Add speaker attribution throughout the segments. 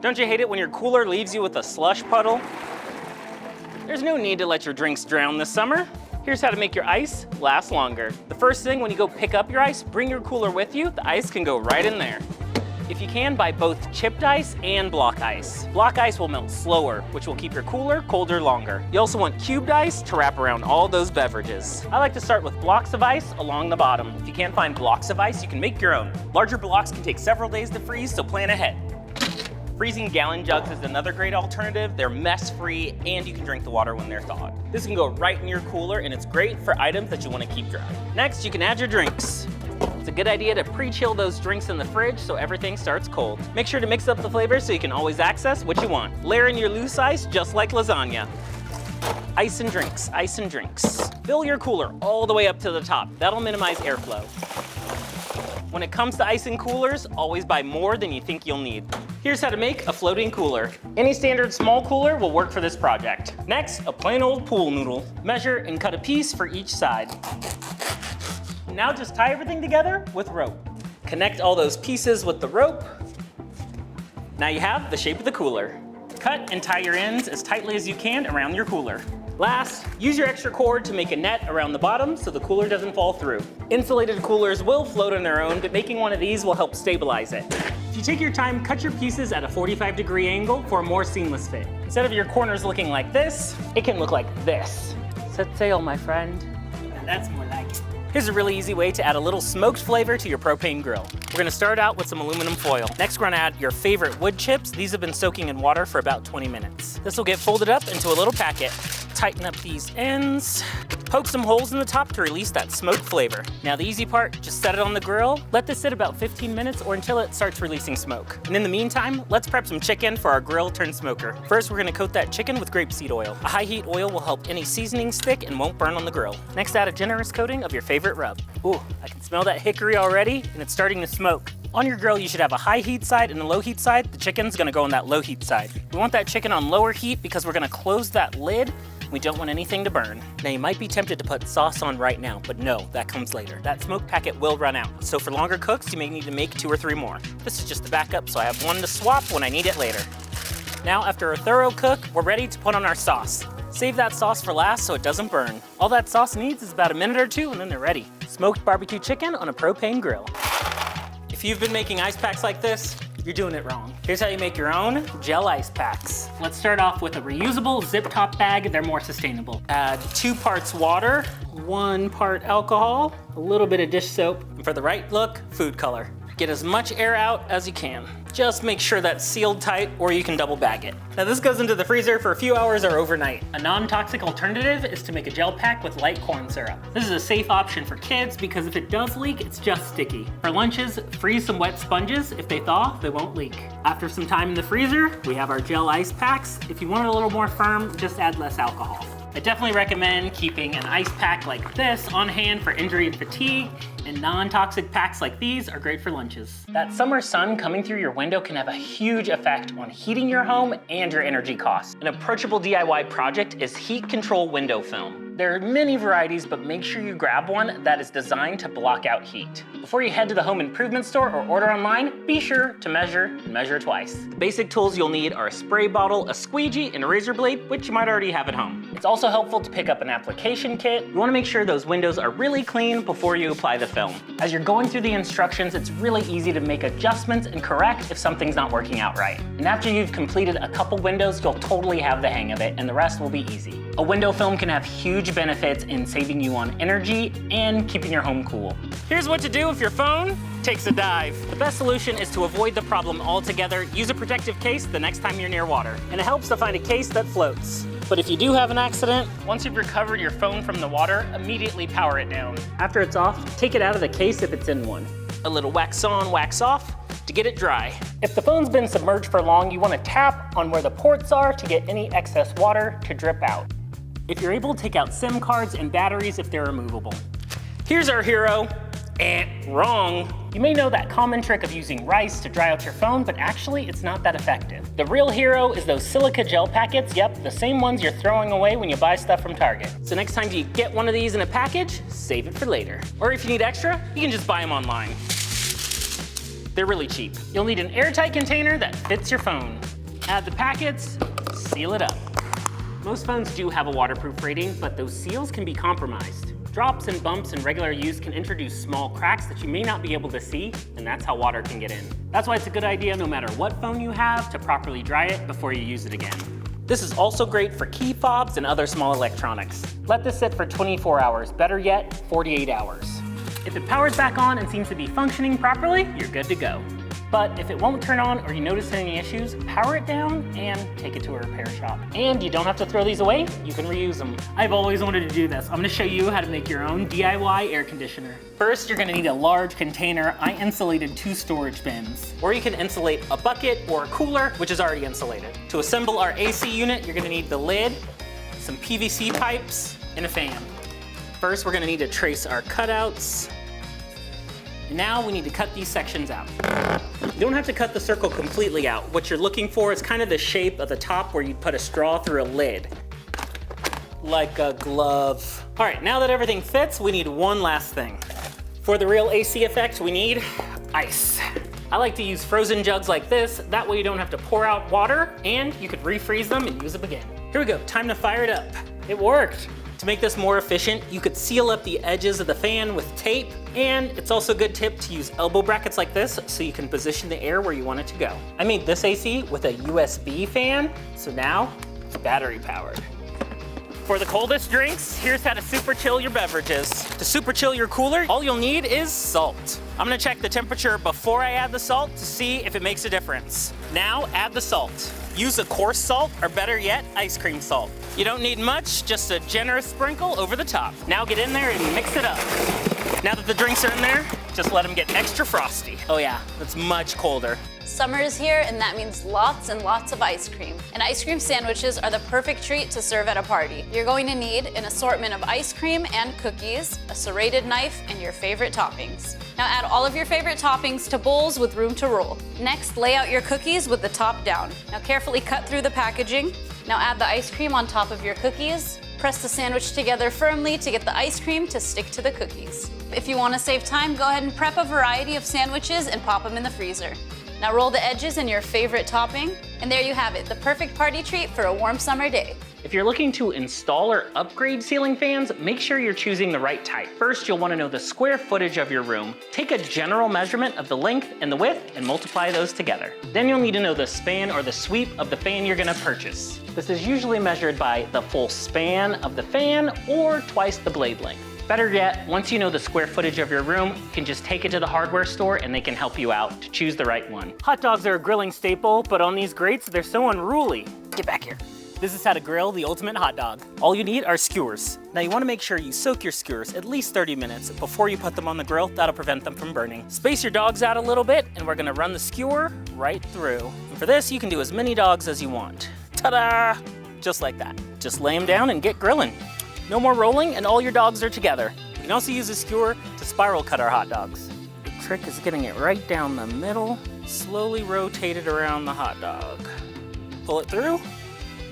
Speaker 1: Don't you hate it when your cooler leaves you with a slush puddle? There's no need to let your drinks drown this summer. Here's how to make your ice last longer. The first thing, when you go pick up your ice, bring your cooler with you. The ice can go right in there. If you can, buy both chipped ice and block ice. Block ice will melt slower, which will keep your cooler colder longer. You also want cubed ice to wrap around all those beverages. I like to start with blocks of ice along the bottom. If you can't find blocks of ice, you can make your own. Larger blocks can take several days to freeze, so plan ahead. Freezing gallon jugs is another great alternative. They're mess-free, and you can drink the water when they're thawed. This can go right in your cooler, and it's great for items that you want to keep dry. Next, you can add your drinks. It's a good idea to pre-chill those drinks in the fridge so everything starts cold. Make sure to mix up the flavors so you can always access what you want. Layer in your loose ice just like lasagna. Ice and drinks, ice and drinks. Fill your cooler all the way up to the top. That'll minimize airflow. When it comes to ice and coolers, always buy more than you think you'll need. Here's how to make a floating cooler. Any standard small cooler will work for this project. Next, a plain old pool noodle. Measure and cut a piece for each side. Now just tie everything together with rope. Connect all those pieces with the rope. Now you have the shape of the cooler. Cut and tie your ends as tightly as you can around your cooler. Last, use your extra cord to make a net around the bottom so the cooler doesn't fall through. Insulated coolers will float on their own, but making one of these will help stabilize it. If you take your time, cut your pieces at a 45-degree angle for a more seamless fit. Instead of your corners looking like this, it can look like this. Set sail, my friend.
Speaker 2: Now that's more like it.
Speaker 1: Here's a really easy way to add a little smoked flavor to your propane grill. We're gonna start out with some aluminum foil. Next, we're gonna add your favorite wood chips. These have been soaking in water for about 20 minutes. This will get folded up into a little packet. Tighten up these ends. Poke some holes in the top to release that smoked flavor. Now the easy part, just set it on the grill. Let this sit about 15 minutes or until it starts releasing smoke. And in the meantime, let's prep some chicken for our grill turned smoker. First, we're gonna coat that chicken with grapeseed oil. A high heat oil will help any seasoning stick and won't burn on the grill. Next, add a generous coating of your favorite rub. Ooh, I can smell that hickory already, and it's starting to smoke. On your grill, you should have a high heat side and a low heat side. The chicken's gonna go on that low heat side. We want that chicken on lower heat because we're gonna close that lid. We don't want anything to burn. Now you might be tempted to put sauce on right now, but no, that comes later. That smoke packet will run out. So for longer cooks, you may need to make 2 or 3 more. This is just a backup, so I have one to swap when I need it later. Now after a thorough cook, we're ready to put on our sauce. Save that sauce for last so it doesn't burn. All that sauce needs is about a minute or 2 and then they're ready. Smoked barbecue chicken on a propane grill. If you've been making ice packs like this, you're doing it wrong. Here's how you make your own gel ice packs. Let's start off with a reusable zip top bag. They're more sustainable. Add 2 parts water, 1 part alcohol, a little bit of dish soap, and for the right look, food color. Get as much air out as you can. Just make sure that's sealed tight or you can double bag it. Now this goes into the freezer for a few hours or overnight. A non-toxic alternative is to make a gel pack with light corn syrup. This is a safe option for kids because if it does leak, it's just sticky. For lunches, freeze some wet sponges. If they thaw, they won't leak. After some time in the freezer, we have our gel ice packs. If you want it a little more firm, just add less alcohol. I definitely recommend keeping an ice pack like this on hand for injury and fatigue, and non-toxic packs like these are great for lunches. That summer sun coming through your window can have a huge effect on heating your home and your energy costs. An approachable DIY project is heat control window film. There are many varieties, but make sure you grab one that is designed to block out heat. Before you head to the home improvement store or order online, be sure to measure and measure twice. The basic tools you'll need are a spray bottle, a squeegee, and a razor blade, which you might already have at home. It's also helpful to pick up an application kit. You want to make sure those windows are really clean before you apply the film. As you're going through the instructions, it's really easy to make adjustments and correct if something's not working out right. And after you've completed a couple windows, you'll totally have the hang of it, and the rest will be easy. A window film can have huge benefits in saving you on energy and keeping your home cool. Here's what to do if your phone takes a dive. The best solution is to avoid the problem altogether. Use a protective case the next time you're near water. And it helps to find a case that floats. But if you do have an accident, once you've recovered your phone from the water, immediately power it down. After it's off, take it out of the case if it's in one. A little wax on, wax off to get it dry. If the phone's been submerged for long, you want to tap on where the ports are to get any excess water to drip out. If you're able to take out SIM cards and batteries if they're removable. Here's our hero. Wrong. You may know that common trick of using rice to dry out your phone, but actually it's not that effective. The real hero is those silica gel packets. Yep, the same ones you're throwing away when you buy stuff from Target. So next time you get one of these in a package, save it for later. Or if you need extra, you can just buy them online. They're really cheap. You'll need an airtight container that fits your phone. Add the packets, seal it up. Most phones do have a waterproof rating, but those seals can be compromised. Drops and bumps in regular use can introduce small cracks that you may not be able to see, and that's how water can get in. That's why it's a good idea, no matter what phone you have, to properly dry it before you use it again. This is also great for key fobs and other small electronics. Let this sit for 24 hours, better yet, 48 hours. If it powers back on and seems to be functioning properly, you're good to go. But if it won't turn on or you notice any issues, power it down and take it to a repair shop. And you don't have to throw these away, you can reuse them. I've always wanted to do this. I'm gonna show you how to make your own DIY air conditioner. First, you're gonna need a large container. I insulated 2 storage bins. Or you can insulate a bucket or a cooler, which is already insulated. To assemble our AC unit, you're gonna need the lid, some PVC pipes, and a fan. First, we're gonna need to trace our cutouts. And now we need to cut these sections out. You don't have to cut the circle completely out. What you're looking for is kind of the shape of the top where you'd put a straw through a lid. Like a glove. All right, now that everything fits, we need one last thing. For the real AC effect, we need ice. I like to use frozen jugs like this. That way you don't have to pour out water and you could refreeze them and use them again. Here we go, time to fire it up. It worked. To make this more efficient, you could seal up the edges of the fan with tape, and it's also a good tip to use elbow brackets like this so you can position the air where you want it to go. I made this AC with a USB fan, so now it's battery powered. For the coldest drinks, here's how to super chill your beverages. To super chill your cooler, all you'll need is salt. I'm gonna check the temperature before I add the salt to see if it makes a difference. Now add the salt. Use a coarse salt, or better yet, ice cream salt. You don't need much, just a generous sprinkle over the top. Now get in there and mix it up. Now that the drinks are in there, just let them get extra frosty. Oh yeah, that's much colder.
Speaker 3: Summer is here, and that means lots and lots of ice cream. And ice cream sandwiches are the perfect treat to serve at a party. You're going to need an assortment of ice cream and cookies, a serrated knife, and your favorite toppings. Now add all of your favorite toppings to bowls with room to roll. Next, lay out your cookies with the top down. Now carefully cut through the packaging. Now add the ice cream on top of your cookies. Press the sandwich together firmly to get the ice cream to stick to the cookies. If you want to save time, go ahead and prep a variety of sandwiches and pop them in the freezer. Now roll the edges in your favorite topping, and there you have it, the perfect party treat for a warm summer day.
Speaker 1: If you're looking to install or upgrade ceiling fans, make sure you're choosing the right type. First, you'll want to know the square footage of your room. Take a general measurement of the length and the width and multiply those together. Then you'll need to know the span or the sweep of the fan you're gonna purchase. This is usually measured by the full span of the fan or twice the blade length. Better yet, once you know the square footage of your room, you can just take it to the hardware store and they can help you out to choose the right one. Hot dogs are a grilling staple, but on these grates, they're so unruly. Get back here. This is how to grill the ultimate hot dog. All you need are skewers. Now you wanna make sure you soak your skewers at least 30 minutes before you put them on the grill. That'll prevent them from burning. Space your dogs out a little bit, and we're gonna run the skewer right through. And for this, you can do as many dogs as you want. Ta-da! Just like that. Just lay them down and get grilling. No more rolling, and all your dogs are together. You can also use a skewer to spiral cut our hot dogs. The trick is getting it right down the middle, slowly rotate it around the hot dog. Pull it through,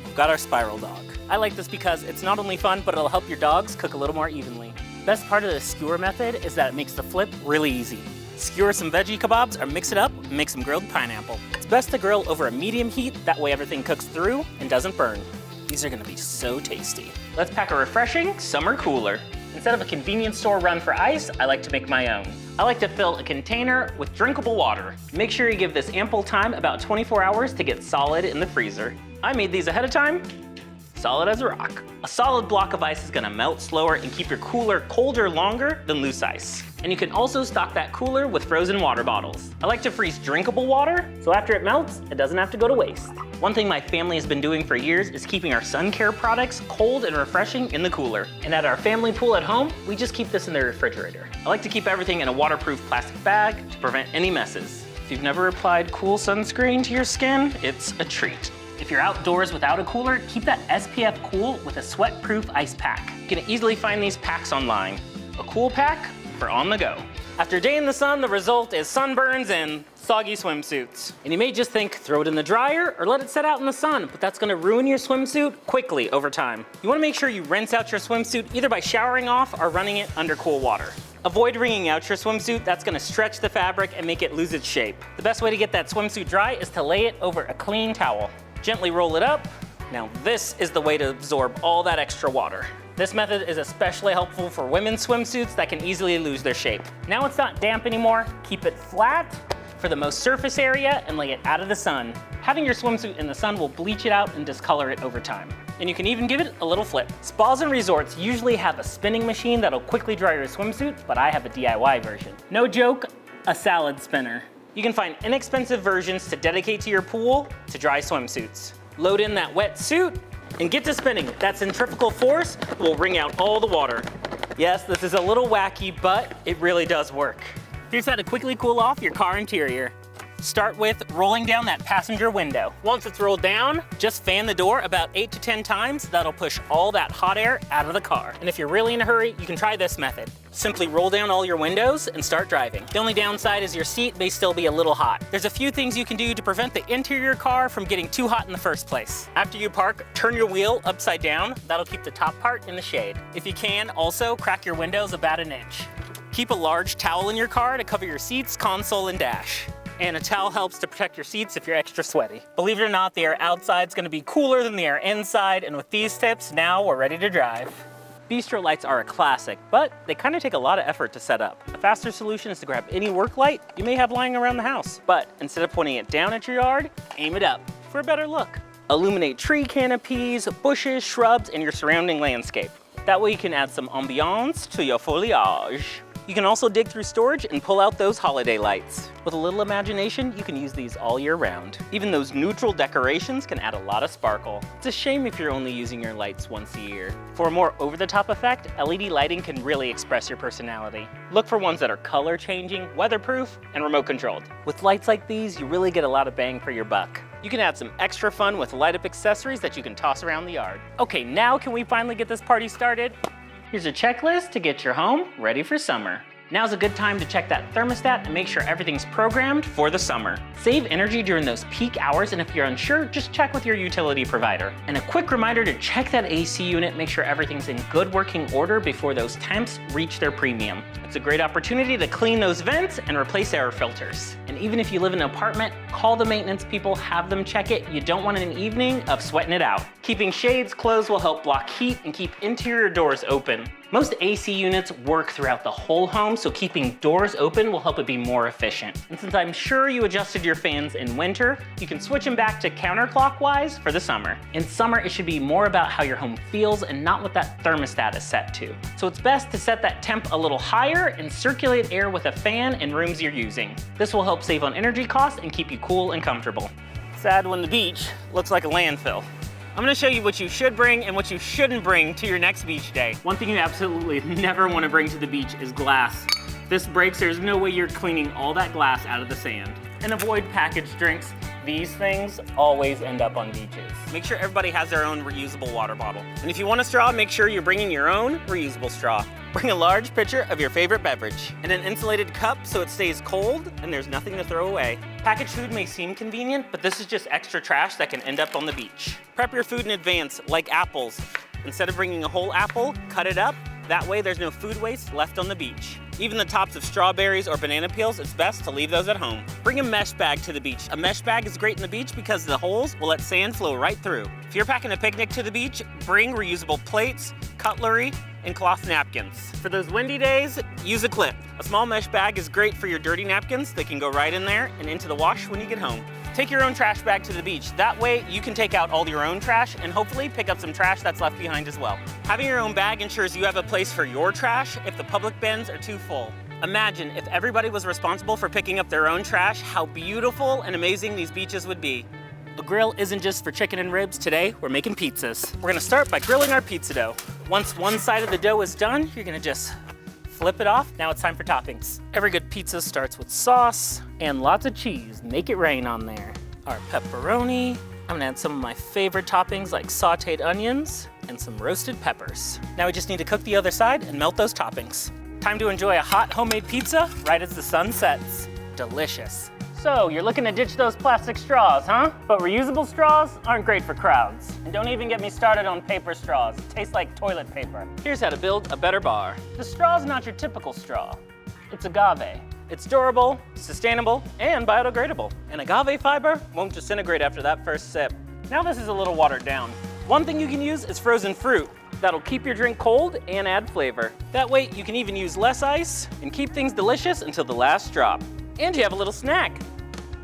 Speaker 1: we've got our spiral dog. I like this because it's not only fun, but it'll help your dogs cook a little more evenly. Best part of the skewer method is that it makes the flip really easy. Skewer some veggie kebabs or mix it up and make some grilled pineapple. It's best to grill over a medium heat, that way everything cooks through and doesn't burn. These are gonna be so tasty. Let's pack a refreshing summer cooler. Instead of a convenience store run for ice, I like to make my own. I like to fill a container with drinkable water. Make sure you give this ample time, about 24 hours, to get solid in the freezer. I made these ahead of time, solid as a rock. A solid block of ice is gonna melt slower and keep your cooler colder longer than loose ice. And you can also stock that cooler with frozen water bottles. I like to freeze drinkable water, so after it melts, it doesn't have to go to waste. One thing my family has been doing for years is keeping our sun care products cold and refreshing in the cooler. And at our family pool at home, we just keep this in the refrigerator. I like to keep everything in a waterproof plastic bag to prevent any messes. If you've never applied cool sunscreen to your skin, it's a treat. If you're outdoors without a cooler, keep that SPF cool with a sweat-proof ice pack. You can easily find these packs online. A cool pack for on the go. After a day in the sun, the result is sunburns and soggy swimsuits. And you may just think, throw it in the dryer or let it set out in the sun, but that's gonna ruin your swimsuit quickly over time. You wanna make sure you rinse out your swimsuit either by showering off or running it under cool water. Avoid wringing out your swimsuit. That's gonna stretch the fabric and make it lose its shape. The best way to get that swimsuit dry is to lay it over a clean towel. Gently roll it up. Now this is the way to absorb all that extra water. This method is especially helpful for women's swimsuits that can easily lose their shape. Now it's not damp anymore. Keep it flat for the most surface area and lay it out of the sun. Having your swimsuit in the sun will bleach it out and discolor it over time. And you can even give it a little flip. Spas and resorts usually have a spinning machine that'll quickly dry your swimsuit, but I have a DIY version. No joke, a salad spinner. You can find inexpensive versions to dedicate to your pool to dry swimsuits. Load in that wet suit and get to spinning. That centrifugal force will wring out all the water. Yes, this is a little wacky, but it really does work. Here's how to quickly cool off your car interior. Start with rolling down that passenger window. Once it's rolled down, just fan the door about 8 to 10 times. That'll push all that hot air out of the car. And if you're really in a hurry, you can try this method. Simply roll down all your windows and start driving. The only downside is your seat may still be a little hot. There's a few things you can do to prevent the interior car from getting too hot in the first place. After you park, turn your wheel upside down. That'll keep the top part in the shade. If you can, also crack your windows about an inch. Keep a large towel in your car to cover your seats, console, and dash. And a towel helps to protect your seats if you're extra sweaty. Believe it or not, the air outside's gonna be cooler than the air inside, and with these tips, now we're ready to drive. Bistro lights are a classic, but they kind of take a lot of effort to set up. A faster solution is to grab any work light you may have lying around the house, but instead of pointing it down at your yard, aim it up for a better look. Illuminate tree canopies, bushes, shrubs, and your surrounding landscape. That way you can add some ambiance to your foliage. You can also dig through storage and pull out those holiday lights. With a little imagination, you can use these all year round. Even those neutral decorations can add a lot of sparkle. It's a shame if you're only using your lights once a year. For a more over-the-top effect, LED lighting can really express your personality. Look for ones that are color changing, weatherproof, and remote controlled. With lights like these, you really get a lot of bang for your buck. You can add some extra fun with light-up accessories that you can toss around the yard. Okay, now can we finally get this party started? Here's a checklist to get your home ready for summer. Now's a good time to check that thermostat and make sure everything's programmed for the summer. Save energy during those peak hours, and if you're unsure, just check with your utility provider. And a quick reminder to check that AC unit, make sure everything's in good working order before those temps reach their premium. It's a great opportunity to clean those vents and replace air filters. And even if you live in an apartment, call the maintenance people, have them check it. You don't want an evening of sweating it out. Keeping shades closed will help block heat and keep interior doors open. Most AC units work throughout the whole home, so keeping doors open will help it be more efficient. And since I'm sure you adjusted your fans in winter, you can switch them back to counterclockwise for the summer. In summer, it should be more about how your home feels and not what that thermostat is set to. So it's best to set that temp a little higher and circulate air with a fan in rooms you're using. This will help save on energy costs and keep you cool and comfortable. Sad when the beach looks like a landfill. I'm gonna show you what you should bring and what you shouldn't bring to your next beach day. One thing you absolutely never wanna bring to the beach is glass. If this breaks, there's no way you're cleaning all that glass out of the sand. And avoid packaged drinks. These things always end up on beaches. Make sure everybody has their own reusable water bottle. And if you want a straw, make sure you're bringing your own reusable straw. Bring a large pitcher of your favorite beverage and an insulated cup so it stays cold and there's nothing to throw away. Packaged food may seem convenient, but this is just extra trash that can end up on the beach. Prep your food in advance, like apples. Instead of bringing a whole apple, cut it up. That way there's no food waste left on the beach. Even the tops of strawberries or banana peels, it's best to leave those at home. Bring a mesh bag to the beach. A mesh bag is great in the beach because the holes will let sand flow right through. If you're packing a picnic to the beach, bring reusable plates, cutlery, and cloth napkins. For those windy days, use a clip. A small mesh bag is great for your dirty napkins. They can go right in there and into the wash when you get home. Take your own trash bag to the beach. That way you can take out all your own trash and hopefully pick up some trash that's left behind as well. Having your own bag ensures you have a place for your trash if the public bins are too full. Imagine if everybody was responsible for picking up their own trash, how beautiful and amazing these beaches would be. The grill isn't just for chicken and ribs. Today, we're making pizzas. We're gonna start by grilling our pizza dough. Once one side of the dough is done, you're gonna just flip it off. Now it's time for toppings. Every good pizza starts with sauce and lots of cheese. Make it rain on there. Our pepperoni. I'm gonna add some of my favorite toppings like sauteed onions and some roasted peppers. Now we just need to cook the other side and melt those toppings. Time to enjoy a hot homemade pizza right as the sun sets. Delicious. So, you're looking to ditch those plastic straws, huh? But reusable straws aren't great for crowds. And don't even get me started on paper straws. It tastes like toilet paper. Here's how to build a better bar. The straw's not your typical straw. It's agave. It's durable, sustainable, and biodegradable. And agave fiber won't disintegrate after that first sip. Now this is a little watered down. One thing you can use is frozen fruit. That'll keep your drink cold and add flavor. That way you can even use less ice and keep things delicious until the last drop. And you have a little snack.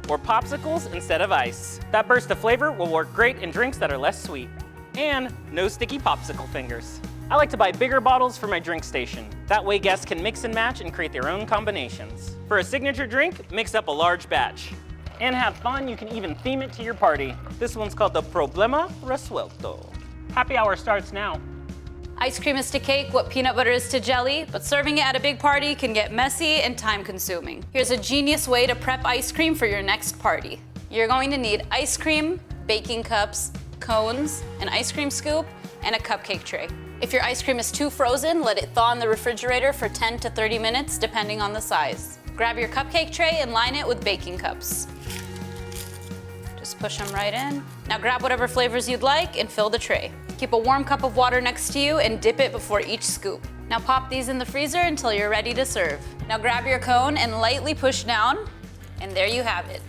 Speaker 1: Or popsicles instead of ice. That burst of flavor will work great in drinks that are less sweet. And no sticky popsicle fingers. I like to buy bigger bottles for my drink station. That way guests can mix and match and create their own combinations. For a signature drink, mix up a large batch. And have fun, you can even theme it to your party. This one's called the Problema Resuelto. Happy hour starts now.
Speaker 3: Ice cream is to cake what peanut butter is to jelly, but serving it at a big party can get messy and time-consuming. Here's a genius way to prep ice cream for your next party. You're going to need ice cream, baking cups, cones, an ice cream scoop, and a cupcake tray. If your ice cream is too frozen, let it thaw in the refrigerator for 10 to 30 minutes, depending on the size. Grab your cupcake tray and line it with baking cups. Just push them right in. Now grab whatever flavors you'd like and fill the tray. Keep a warm cup of water next to you and dip it before each scoop. Now pop these in the freezer until you're ready to serve. Now grab your cone and lightly push down, and there you have it.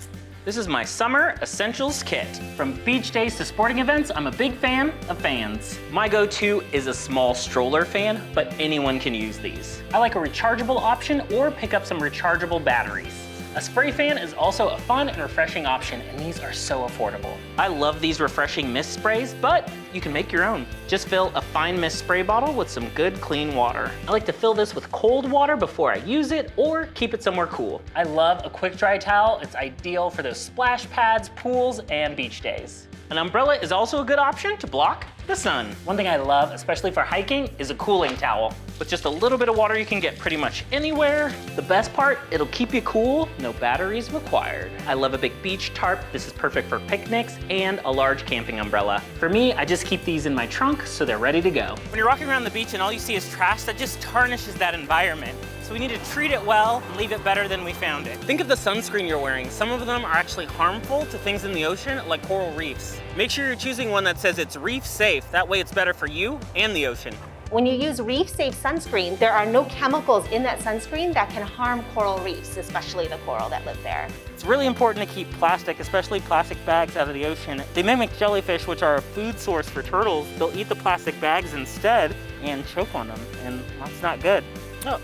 Speaker 1: This is my summer essentials kit. From beach days to sporting events, I'm a big fan of fans. My go-to is a small stroller fan, but anyone can use these. I like a rechargeable option or pick up some rechargeable batteries. A spray fan is also a fun and refreshing option, and these are so affordable. I love these refreshing mist sprays, but you can make your own. Just fill a fine mist spray bottle with some good clean water. I like to fill this with cold water before I use it or keep it somewhere cool. I love a quick dry towel. It's ideal for those splash pads, pools, and beach days. An umbrella is also a good option to block the sun. One thing I love, especially for hiking, is a cooling towel. With just a little bit of water, you can get pretty much anywhere. The best part, it'll keep you cool, no batteries required. I love a big beach tarp. This is perfect for picnics, and a large camping umbrella. For me, I just keep these in my trunk so they're ready to go. When you're walking around the beach and all you see is trash, that just tarnishes that environment. So we need to treat it well and leave it better than we found it. Think of the sunscreen you're wearing. Some of them are actually harmful to things in the ocean, like coral reefs. Make sure you're choosing one that says it's reef safe. That way it's better for you and the ocean.
Speaker 4: When you use reef-safe sunscreen, there are no chemicals in that sunscreen that can harm coral reefs, especially the coral that live there.
Speaker 1: It's really important to keep plastic, especially plastic bags, out of the ocean. They mimic jellyfish, which are a food source for turtles. They'll eat the plastic bags instead and choke on them, and that's not good. Oh,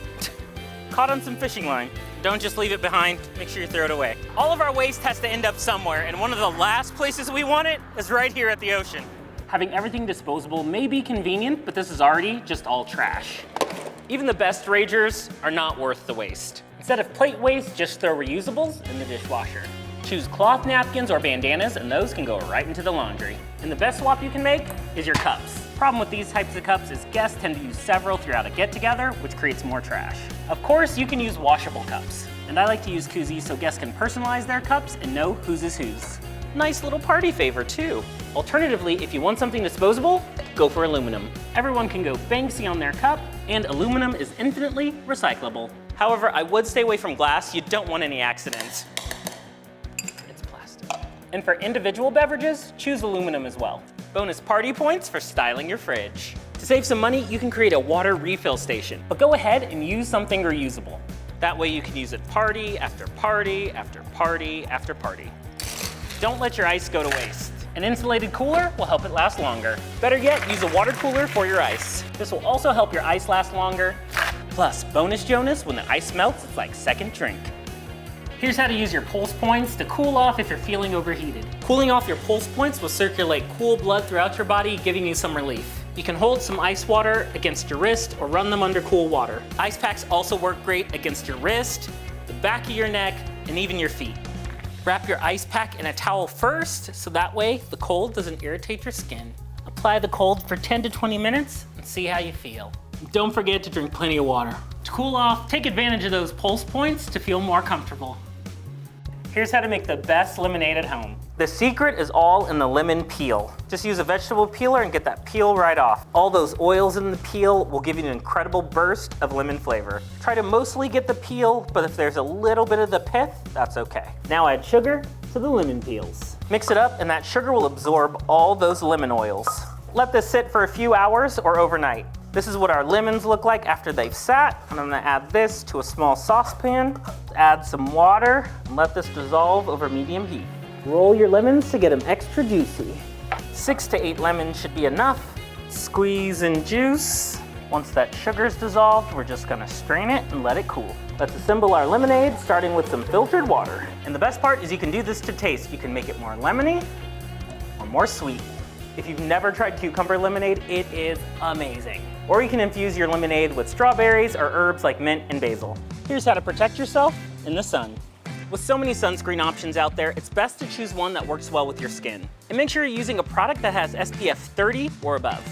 Speaker 1: caught on some fishing line. Don't just leave it behind, make sure you throw it away. All of our waste has to end up somewhere, and one of the last places we want it is right here at the ocean. Having everything disposable may be convenient, but this is already just all trash. Even the best ragers are not worth the waste. Instead of plate waste, just throw reusables in the dishwasher. Choose cloth napkins or bandanas, and those can go right into the laundry. And the best swap you can make is your cups. Problem with these types of cups is guests tend to use several throughout a get-together, which creates more trash. Of course, you can use washable cups. And I like to use koozies so guests can personalize their cups and know whose is whose. Nice little party favor too. Alternatively, if you want something disposable, go for aluminum. Everyone can go Banksy on their cup, and aluminum is infinitely recyclable. However, I would stay away from glass. You don't want any accidents. It's plastic. And for individual beverages, choose aluminum as well. Bonus party points for styling your fridge. To save some money, you can create a water refill station, but go ahead and use something reusable. That way you can use it party after party after party after party. Don't let your ice go to waste. An insulated cooler will help it last longer. Better yet, use a water cooler for your ice. This will also help your ice last longer. Plus, bonus Jonas, when the ice melts, it's like second drink. Here's how to use your pulse points to cool off if you're feeling overheated. Cooling off your pulse points will circulate cool blood throughout your body, giving you some relief. You can hold some ice water against your wrist or run them under cool water. Ice packs also work great against your wrist, the back of your neck, and even your feet. Wrap your ice pack in a towel first, so that way the cold doesn't irritate your skin. Apply the cold for 10 to 20 minutes and see how you feel. Don't forget to drink plenty of water. To cool off, take advantage of those pulse points to feel more comfortable. Here's how to make the best lemonade at home. The secret is all in the lemon peel. Just use a vegetable peeler and get that peel right off. All those oils in the peel will give you an incredible burst of lemon flavor. Try to mostly get the peel, but if there's a little bit of the pith, that's okay. Now add sugar to the lemon peels. Mix it up and that sugar will absorb all those lemon oils. Let this sit for a few hours or overnight. This is what our lemons look like after they've sat, and I'm gonna add this to a small saucepan, add some water, and let this dissolve over medium heat. Roll your lemons to get them extra juicy. 6 to 8 lemons should be enough. Squeeze and juice. Once that sugar's dissolved, we're just gonna strain it and let it cool. Let's assemble our lemonade, starting with some filtered water. And the best part is you can do this to taste. You can make it more lemony or more sweet. If you've never tried cucumber lemonade, it is amazing. Or you can infuse your lemonade with strawberries or herbs like mint and basil. Here's how to protect yourself in the sun. With so many sunscreen options out there, it's best to choose one that works well with your skin. And make sure you're using a product that has SPF 30 or above.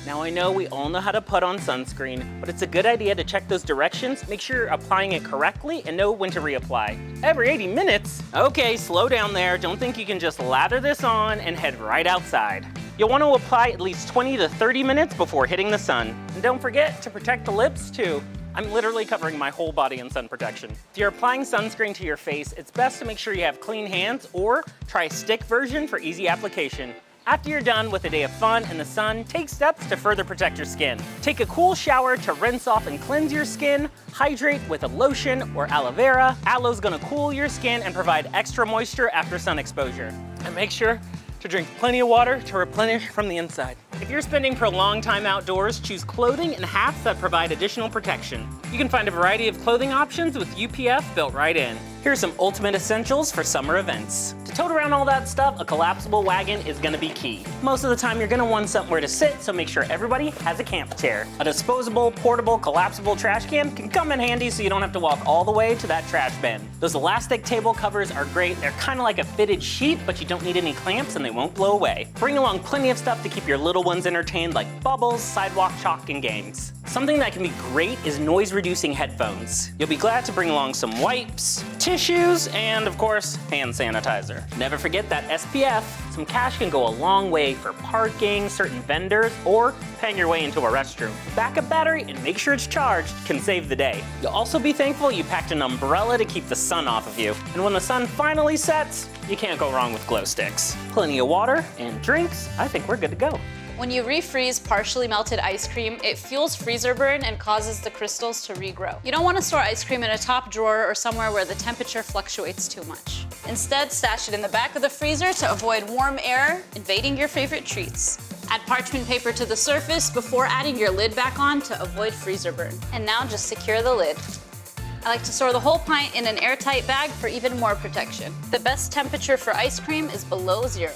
Speaker 1: Now I know we all know how to put on sunscreen, but it's a good idea to check those directions, make sure you're applying it correctly, and know when to reapply. Every 80 minutes? Okay, slow down there. Don't think you can just lather this on and head right outside. You'll want to apply at least 20 to 30 minutes before hitting the sun. And don't forget to protect the lips too. I'm literally covering my whole body in sun protection. If you're applying sunscreen to your face, it's best to make sure you have clean hands or try a stick version for easy application. After you're done with a day of fun in the sun, take steps to further protect your skin. Take a cool shower to rinse off and cleanse your skin. Hydrate with a lotion or aloe vera. Aloe's gonna cool your skin and provide extra moisture after sun exposure. And make sure to drink plenty of water to replenish from the inside. If you're spending prolonged time outdoors, choose clothing and hats that provide additional protection. You can find a variety of clothing options with UPF built right in. Here's some ultimate essentials for summer events. To tote around all that stuff, a collapsible wagon is gonna be key. Most of the time you're gonna want somewhere to sit, so make sure everybody has a camp chair. A disposable, portable, collapsible trash can can come in handy so you don't have to walk all the way to that trash bin. Those elastic table covers are great. They're kind of like a fitted sheet, but you don't need any clamps and they won't blow away. Bring along plenty of stuff to keep your little ones entertained, like bubbles, sidewalk chalk, and games. Something that can be great is noise-reducing headphones. You'll be glad to bring along some wipes, tissues, and of course, hand sanitizer. Never forget that SPF. Some cash can go a long way for parking, certain vendors, or paying your way into a restroom. Backup battery and make sure it's charged can save the day. You'll also be thankful you packed an umbrella to keep the sun off of you. And when the sun finally sets, you can't go wrong with glow sticks. Plenty of water and drinks. I think we're good to go.
Speaker 3: When you refreeze partially melted ice cream, it fuels freezer burn and causes the crystals to regrow. You don't want to store ice cream in a top drawer or somewhere where the temperature fluctuates too much. Instead, stash it in the back of the freezer to avoid warm air invading your favorite treats. Add parchment paper to the surface before adding your lid back on to avoid freezer burn. And now just secure the lid. I like to store the whole pint in an airtight bag for even more protection. The best temperature for ice cream is below 0.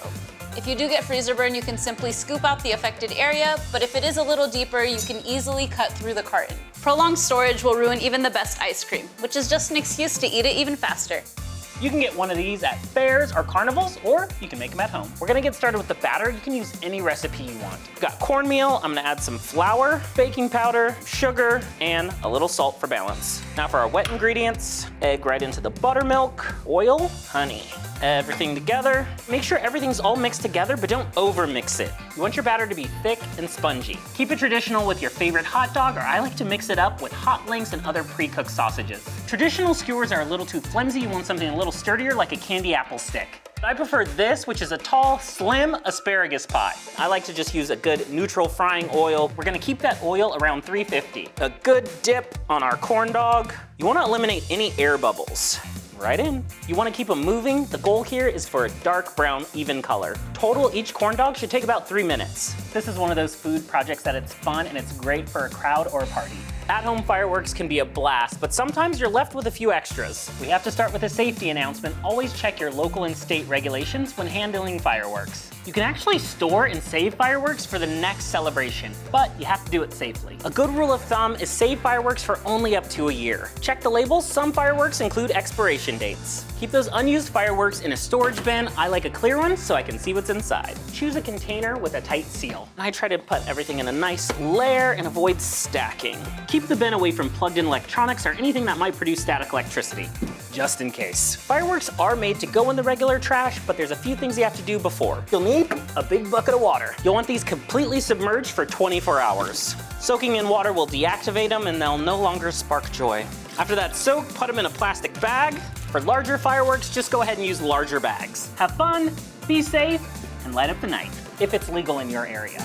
Speaker 3: If you do get freezer burn, you can simply scoop out the affected area, but if it is a little deeper, you can easily cut through the carton. Prolonged storage will ruin even the best ice cream, which is just an excuse to eat it even faster.
Speaker 1: You can get one of these at fairs or carnivals, or you can make them at home. We're gonna get started with the batter. You can use any recipe you want. We've got cornmeal. I'm gonna add some flour, baking powder, sugar, and a little salt for balance. Now for our wet ingredients, egg right into the buttermilk, oil, honey. Everything together. Make sure everything's all mixed together, but don't over mix it. You want your batter to be thick and spongy. Keep it traditional with your favorite hot dog, or I like to mix it up with hot links and other pre-cooked sausages. Traditional skewers are a little too flimsy. You want something a little sturdier, like a candy apple stick. I prefer this, which is a tall, slim asparagus pie. I like to just use a good neutral frying oil. We're gonna keep that oil around 350. A good dip on our corn dog. You wanna eliminate any air bubbles. Right in. You wanna keep them moving. The goal here is for a dark brown, even color. Total, each corn dog should take about 3 minutes. This is one of those food projects that it's fun and it's great for a crowd or a party. At-home fireworks can be a blast, but sometimes you're left with a few extras. We have to start with a safety announcement. Always check your local and state regulations when handling fireworks. You can actually store and save fireworks for the next celebration, but you have to do it safely. A good rule of thumb is save fireworks for only up to a year. Check the labels, some fireworks include expiration dates. Keep those unused fireworks in a storage bin. I like a clear one so I can see what's inside. Choose a container with a tight seal. I try to put everything in a nice layer and avoid stacking. Keep the bin away from plugged in electronics or anything that might produce static electricity, just in case. Fireworks are made to go in the regular trash, but there's a few things you have to do before. You'll need a big bucket of water. You'll want these completely submerged for 24 hours. Soaking in water will deactivate them and they'll no longer spark joy. After that soak, put them in a plastic bag. For larger fireworks, just go ahead and use larger bags. Have fun, be safe, and light up the night, if it's legal in your area.